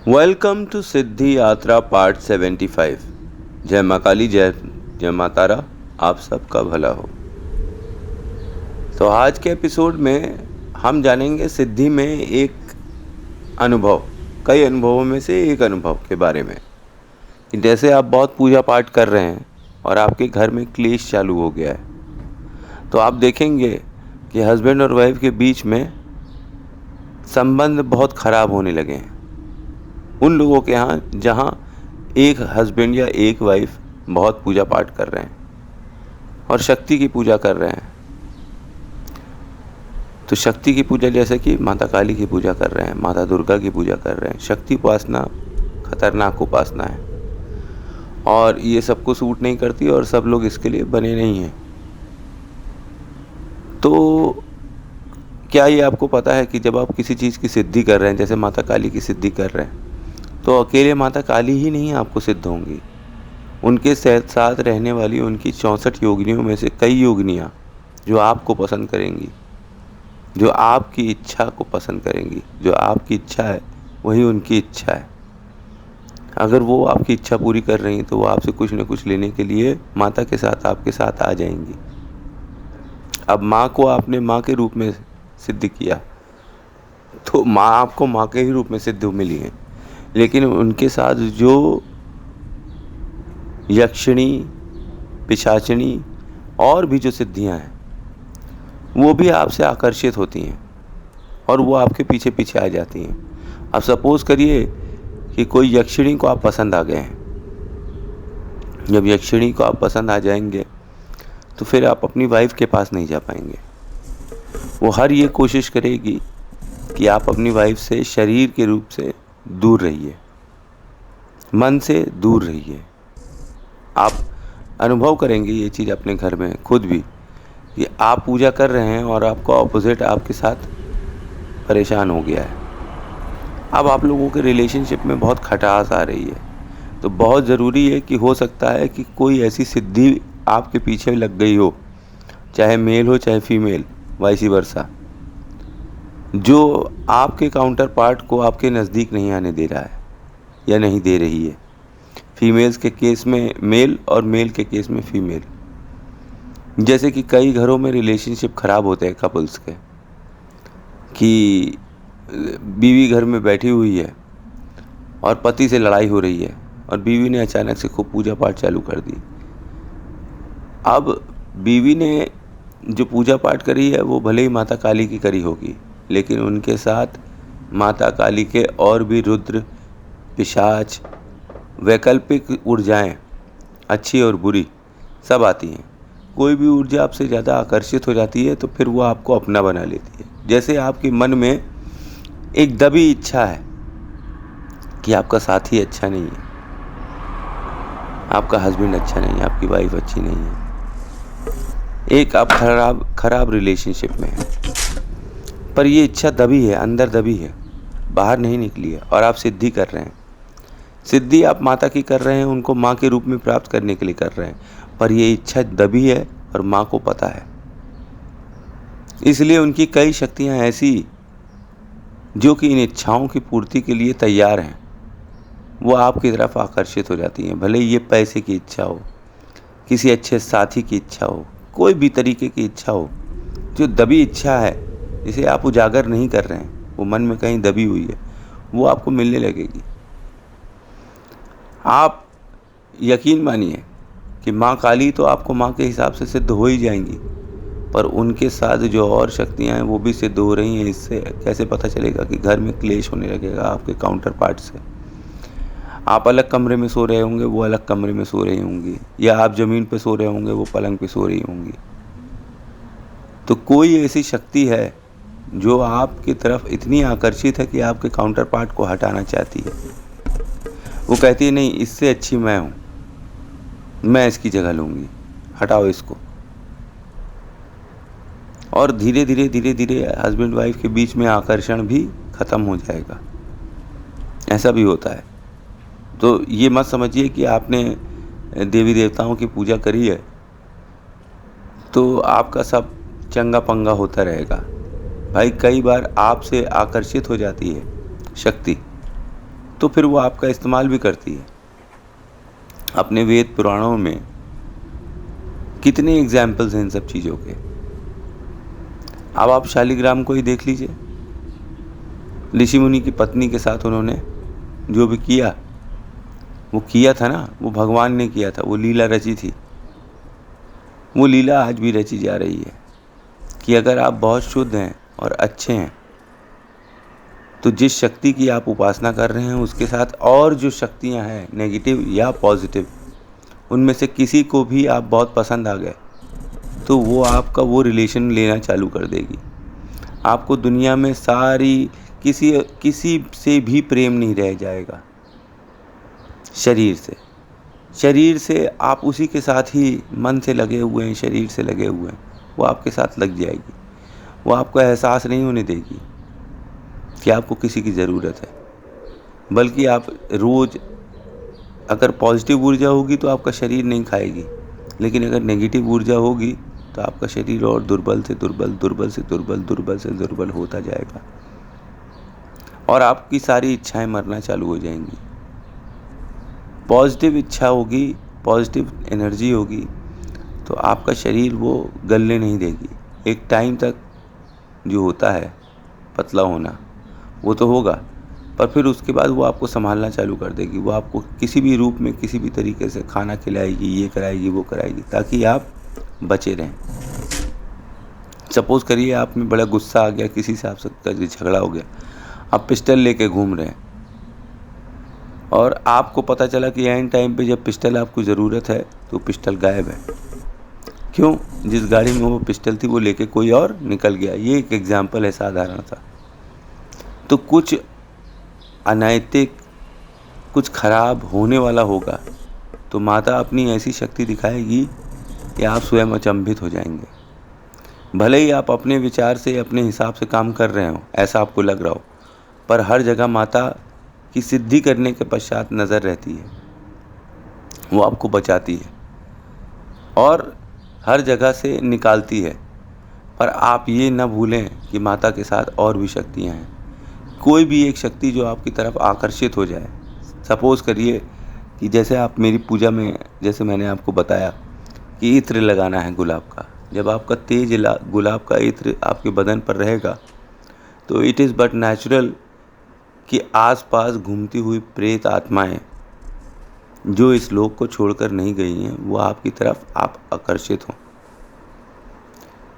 Welcome to सिद्धि यात्रा part 75। जय माँ काली, जय जय माँ तारा, आप सबका भला हो। तो आज के एपिसोड में हम जानेंगे सिद्धि में एक अनुभव, कई अनुभवों में से एक अनुभव के बारे में कि जैसे आप बहुत पूजा पाठ कर रहे हैं और आपके घर में क्लेश चालू हो गया है, तो आप देखेंगे कि हस्बैंड और वाइफ के बीच में संबंध बहुत खराब होने लगे हैं। उन लोगों के यहाँ जहाँ एक हस्बैंड या एक वाइफ बहुत पूजा पाठ कर रहे हैं और शक्ति की पूजा कर रहे हैं, तो शक्ति की पूजा जैसे कि माता काली की पूजा कर रहे हैं, माता दुर्गा की पूजा कर रहे हैं। शक्ति उपासना खतरनाक उपासना है और ये सबको सूट नहीं करती और सब लोग इसके लिए बने नहीं हैं। तो क्या ये आपको पता है कि जब आप किसी चीज़ की सिद्धि कर रहे हैं, जैसे माता काली की सिद्धि कर रहे हैं, तो अकेले माता काली ही नहीं आपको सिद्ध होंगी, उनके साथ रहने वाली उनकी 64 योगिनियों में से कई योगिनियाँ जो आपको पसंद करेंगी, जो आपकी इच्छा को पसंद करेंगी। जो आपकी इच्छा है वही उनकी इच्छा है। अगर वो आपकी इच्छा पूरी कर रही हैं तो वो आपसे कुछ न कुछ लेने के लिए माता के साथ आपके साथ आ जाएंगी। अब माँ को आपने माँ के रूप में सिद्ध किया तो माँ आपको माँ के ही रूप में सिद्ध मिली है, लेकिन उनके साथ जो यक्षिणी, पिशाचिनी और भी जो सिद्धियां हैं वो भी आपसे आकर्षित होती हैं और वो आपके पीछे पीछे आ जाती हैं। अब सपोज करिए कि कोई यक्षिणी को आप पसंद आ गए हैं। जब यक्षिणी को आप पसंद आ जाएंगे तो फिर आप अपनी वाइफ के पास नहीं जा पाएंगे। वो हर ये कोशिश करेगी कि आप अपनी वाइफ से शरीर के रूप से दूर रहिए, मन से दूर रहिए। आप अनुभव करेंगे ये चीज़ अपने घर में खुद भी कि आप पूजा कर रहे हैं और आपका ऑपोजिट आपके साथ परेशान हो गया है। अब आप लोगों के रिलेशनशिप में बहुत खटास आ रही है, तो बहुत ज़रूरी है कि हो सकता है कि कोई ऐसी सिद्धि आपके पीछे लग गई हो, चाहे मेल हो चाहे फीमेल, वाइस वर्सा, जो आपके काउंटर पार्ट को आपके नज़दीक नहीं आने दे रहा है या नहीं दे रही है। फीमेल्स के केस में मेल और मेल के केस में फीमेल। जैसे कि कई घरों में रिलेशनशिप ख़राब होते हैं कपल्स के, कि बीवी घर में बैठी हुई है और पति से लड़ाई हो रही है और बीवी ने अचानक से खूब पूजा पाठ चालू कर दी। अब बीवी ने जो पूजा पाठ करी है वो भले ही माता काली की करी होगी, लेकिन उनके साथ माता काली के और भी रुद्र, पिशाच, वैकल्पिक ऊर्जाएं, अच्छी और बुरी, सब आती हैं। कोई भी ऊर्जा आपसे ज़्यादा आकर्षित हो जाती है तो फिर वो आपको अपना बना लेती है। जैसे आपके मन में एक दबी इच्छा है कि आपका साथी अच्छा नहीं है, आपका हस्बैंड अच्छा नहीं है, आपकी वाइफ अच्छी नहीं है, एक आप खराब रिलेशनशिप में है, पर ये इच्छा दबी है, अंदर दबी है, बाहर नहीं निकली है और आप सिद्धि कर रहे हैं। सिद्धि आप माता की कर रहे हैं, उनको माँ के रूप में प्राप्त करने के लिए कर रहे हैं, पर ये इच्छा दबी है और माँ को पता है। इसलिए उनकी कई शक्तियाँ ऐसी जो कि इन इच्छाओं की पूर्ति के लिए तैयार हैं, वो आपकी तरफ आकर्षित हो जाती हैं। भले ये पैसे की इच्छा हो, किसी अच्छे साथी की इच्छा हो, कोई भी तरीके की इच्छा हो, जो दबी इच्छा है जिसे आप उजागर नहीं कर रहे हैं, वो मन में कहीं दबी हुई है, वो आपको मिलने लगेगी। आप यकीन मानिए कि माँ काली तो आपको माँ के हिसाब से सिद्ध हो ही जाएंगी, पर उनके साथ जो और शक्तियाँ हैं वो भी सिद्ध हो रही हैं। इससे कैसे पता चलेगा कि घर में क्लेश होने लगेगा आपके काउंटर पार्ट से। आप अलग कमरे में सो रहे होंगे, वो अलग कमरे में सो रही होंगी, या आप ज़मीन पे सो रहे होंगे, वो पलंग पे सो रही होंगी। तो कोई ऐसी शक्ति है जो आपकी तरफ इतनी आकर्षित है कि आपके काउंटर पार्ट को हटाना चाहती है। वो कहती है नहीं, इससे अच्छी मैं हूँ, मैं इसकी जगह लूँगी, हटाओ इसको। और धीरे धीरे हस्बैंड वाइफ के बीच में आकर्षण भी ख़त्म हो जाएगा। ऐसा भी होता है। तो ये मत समझिए कि आपने देवी देवताओं की पूजा करी है तो आपका सब चंगा पंगा होता रहेगा। भाई कई बार आपसे आकर्षित हो जाती है शक्ति, तो फिर वो आपका इस्तेमाल भी करती है। अपने वेद पुराणों में कितने एग्जाम्पल्स हैं इन सब चीज़ों के। अब आप शालिग्राम को ही देख लीजिए, ऋषि मुनि की पत्नी के साथ उन्होंने जो भी किया, वो किया था ना, वो भगवान ने किया था, वो लीला रची थी। वो लीला आज भी रची जा रही है कि अगर आप बहुत शुद्ध हैं और अच्छे हैं तो जिस शक्ति की आप उपासना कर रहे हैं उसके साथ और जो शक्तियां हैं नेगेटिव या पॉजिटिव, उनमें से किसी को भी आप बहुत पसंद आ गए तो वो आपका वो रिलेशन लेना चालू कर देगी। आपको दुनिया में सारी किसी से भी प्रेम नहीं रह जाएगा। शरीर से आप उसी के साथ ही मन से लगे हुए हैं, शरीर से लगे हुए हैं, वो आपके साथ लग जाएगी। वो आपको एहसास नहीं होने देगी कि आपको किसी की ज़रूरत है, बल्कि आप रोज़ अगर पॉजिटिव ऊर्जा होगी तो आपका शरीर नहीं खाएगी, लेकिन अगर नेगेटिव ऊर्जा होगी तो आपका शरीर और दुर्बल से दुर्बल होता जाएगा और आपकी सारी इच्छाएं मरना चालू हो जाएंगी। पॉजिटिव इच्छा होगी, पॉजिटिव एनर्जी होगी तो आपका शरीर वो गलने नहीं देगी। एक टाइम तक जो होता है पतला होना वो तो होगा, पर फिर उसके बाद वो आपको संभालना चालू कर देगी। वो आपको किसी भी रूप में किसी भी तरीके से खाना खिलाएगी, ये कराएगी वो कराएगी, ताकि आप बचे रहें। सपोज़ करिए आप में बड़ा गुस्सा आ गया, किसी से आपसे झगड़ा हो गया, आप पिस्टल लेके घूम रहे हैं और आपको पता चला कि एंड टाइम पे जब पिस्टल आपको ज़रूरत है तो पिस्टल गायब है। क्यों? जिस गाड़ी में वो पिस्टल थी वो लेके कोई और निकल गया। ये एक एग्जाम्पल है साधारण सा। तो कुछ अनैतिक, कुछ खराब होने वाला होगा तो माता अपनी ऐसी शक्ति दिखाएगी कि आप स्वयं अचंभित हो जाएंगे। भले ही आप अपने विचार से अपने हिसाब से काम कर रहे हो, ऐसा आपको लग रहा हो, पर हर जगह माता की सिद्धि करने के पश्चात नज़र रहती है। वो आपको बचाती है और हर जगह से निकालती है। पर आप ये न भूलें कि माता के साथ और भी शक्तियाँ हैं। कोई भी एक शक्ति जो आपकी तरफ आकर्षित हो जाए। सपोज़ करिए कि जैसे आप मेरी पूजा में, जैसे मैंने आपको बताया कि इत्र लगाना है गुलाब का, जब आपका तेज गुलाब का इत्र आपके बदन पर रहेगा तो इट इज़ बट नेचुरल कि आसपास घूमती हुई प्रेत आत्माएं जो इस लोक को छोड़कर नहीं गई हैं वो आपकी तरफ आप आकर्षित हों,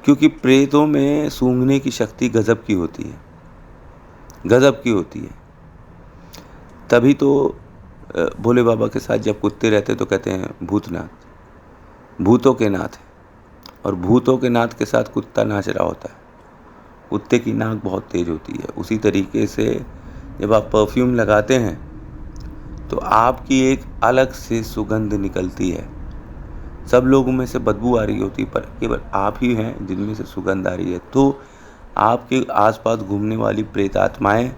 क्योंकि प्रेतों में सूंघने की शक्ति गजब की होती है, गजब की होती है। तभी तो भोले बाबा के साथ जब कुत्ते रहते तो कहते हैं भूतनाथ, भूतों के नाथ है, और भूतों के नाथ के साथ कुत्ता नाच रहा होता है। कुत्ते की नाक बहुत तेज होती है। उसी तरीके से जब आप परफ्यूम लगाते हैं तो आपकी एक अलग से सुगंध निकलती है। सब लोगों में से बदबू आ रही होती है, पर केवल आप ही हैं जिनमें से सुगंध आ रही है। तो आपके आसपास घूमने वाली प्रेत आत्माएं,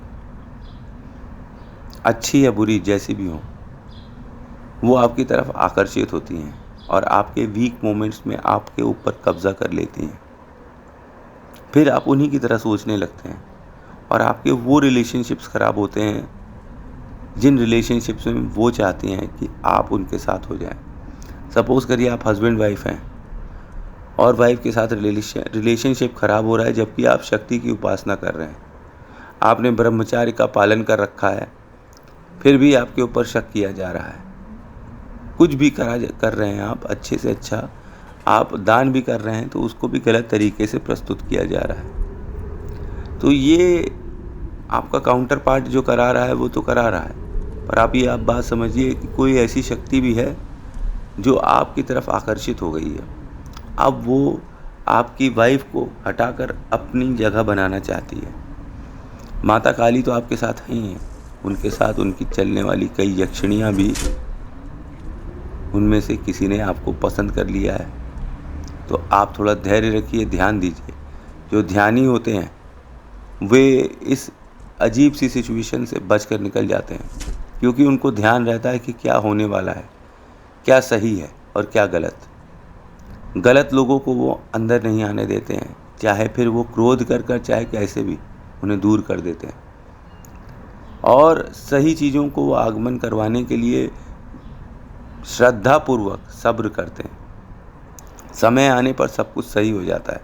अच्छी या बुरी जैसी भी हों, वो आपकी तरफ आकर्षित होती हैं और आपके वीक मोमेंट्स में आपके ऊपर कब्जा कर लेती हैं। फिर आप उन्हीं की तरह सोचने लगते हैं और आपके वो रिलेशनशिप्स ख़राब होते हैं जिन रिलेशनशिप्स में वो चाहती हैं कि आप उनके साथ हो जाएं। सपोज़ करिए आप हस्बैंड वाइफ हैं और वाइफ के साथ रिलेशनशिप ख़राब हो रहा है, जबकि आप शक्ति की उपासना कर रहे हैं। आपने ब्रह्मचार्य का पालन कर रखा है, फिर भी आपके ऊपर शक किया जा रहा है। कुछ भी कर रहे हैं आप, अच्छे से अच्छा आप दान भी कर रहे हैं तो उसको भी गलत तरीके से प्रस्तुत किया जा रहा है। तो ये आपका काउंटर पार्ट जो करा रहा है वो तो करा रहा है, पर आप बात समझिए कि कोई ऐसी शक्ति भी है जो आपकी तरफ आकर्षित हो गई है। अब वो आपकी वाइफ को हटाकर अपनी जगह बनाना चाहती है। माता काली तो आपके साथ ही हैं, उनके साथ उनकी चलने वाली कई यक्षिणियाँ भी, उनमें से किसी ने आपको पसंद कर लिया है। तो आप थोड़ा धैर्य रखिए, ध्यान दीजिए। जो ध्यानी होते हैं वे इस अजीब सी सिचुएशन से बचकर निकल जाते हैं, क्योंकि उनको ध्यान रहता है कि क्या होने वाला है, क्या सही है और क्या गलत। गलत लोगों को वो अंदर नहीं आने देते हैं, चाहे फिर वो क्रोध कर चाहे कैसे भी उन्हें दूर कर देते हैं। और सही चीज़ों को आगमन करवाने के लिए श्रद्धापूर्वक सब्र करते हैं। समय आने पर सब कुछ सही हो जाता है,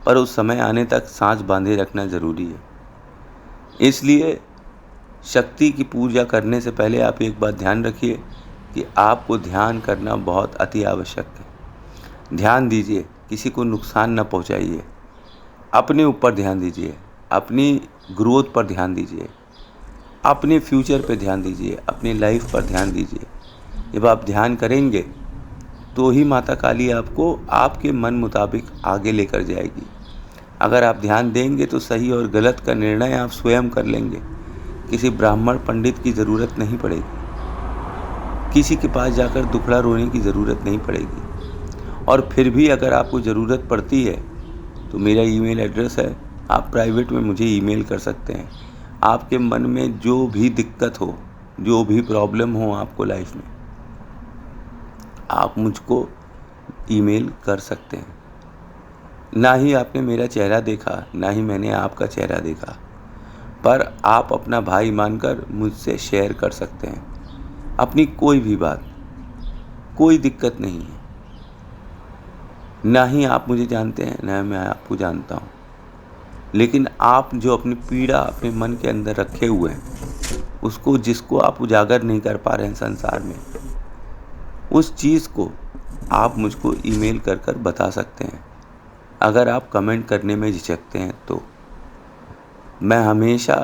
पर उस समय आने तक सांस बांधे रखना ज़रूरी है। इसलिए शक्ति की पूजा करने से पहले आप एक बात ध्यान रखिए कि आपको ध्यान करना बहुत अति आवश्यक है। ध्यान दीजिए, किसी को नुकसान न पहुंचाइए, अपने ऊपर ध्यान दीजिए, अपनी ग्रोथ पर ध्यान दीजिए, अपने फ्यूचर पर ध्यान दीजिए, अपनी लाइफ पर ध्यान दीजिए। जब आप ध्यान करेंगे तो ही माता काली आपको आपके मन मुताबिक आगे लेकर जाएगी। अगर आप ध्यान देंगे तो सही और गलत का निर्णय आप स्वयं कर लेंगे। किसी ब्राह्मण पंडित की ज़रूरत नहीं पड़ेगी, किसी के पास जाकर दुखड़ा रोने की ज़रूरत नहीं पड़ेगी। और फिर भी अगर आपको ज़रूरत पड़ती है तो मेरा ईमेल एड्रेस है, आप प्राइवेट में मुझे ईमेल कर सकते हैं। आपके मन में जो भी दिक्कत हो, जो भी प्रॉब्लम हो आपको लाइफ में, आप मुझको ईमेल कर सकते हैं। ना ही आपने मेरा चेहरा देखा, ना ही मैंने आपका चेहरा देखा, पर आप अपना भाई मानकर मुझसे शेयर कर सकते हैं अपनी कोई भी बात। कोई दिक्कत नहीं है। ना ही आप मुझे जानते हैं, ना मैं आपको जानता हूँ, लेकिन आप जो अपनी पीड़ा अपने मन के अंदर रखे हुए हैं, उसको जिसको आप उजागर नहीं कर पा रहे हैं संसार में, उस चीज़ को आप मुझको ईमेल कर कर बता सकते हैं। अगर आप कमेंट करने में झिझकते हैं तो मैं हमेशा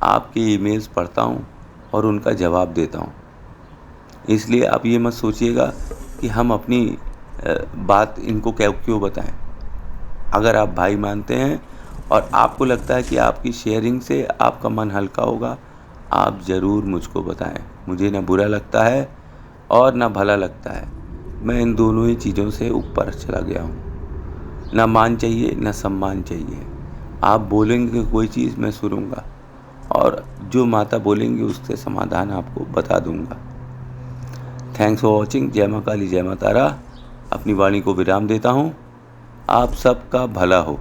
आपके ईमेल्स पढ़ता हूँ और उनका जवाब देता हूँ। इसलिए आप ये मत सोचिएगा कि हम अपनी बात इनको क्यों बताएं। अगर आप भाई मानते हैं और आपको लगता है कि आपकी शेयरिंग से आपका मन हल्का होगा, आप ज़रूर मुझको बताएं। मुझे ना बुरा लगता है और ना भला लगता है। मैं इन दोनों ही चीज़ों से ऊपर चला गया हूँ। ना मान चाहिए, ना सम्मान चाहिए। आप बोलेंगे कोई चीज़, मैं सुनूंगा और जो माता बोलेंगी उससे समाधान आपको बता दूंगा। Thanks for watching. जय माँ काली, जय माँ तारा। अपनी वाणी को विराम देता हूँ। आप सबका भला हो।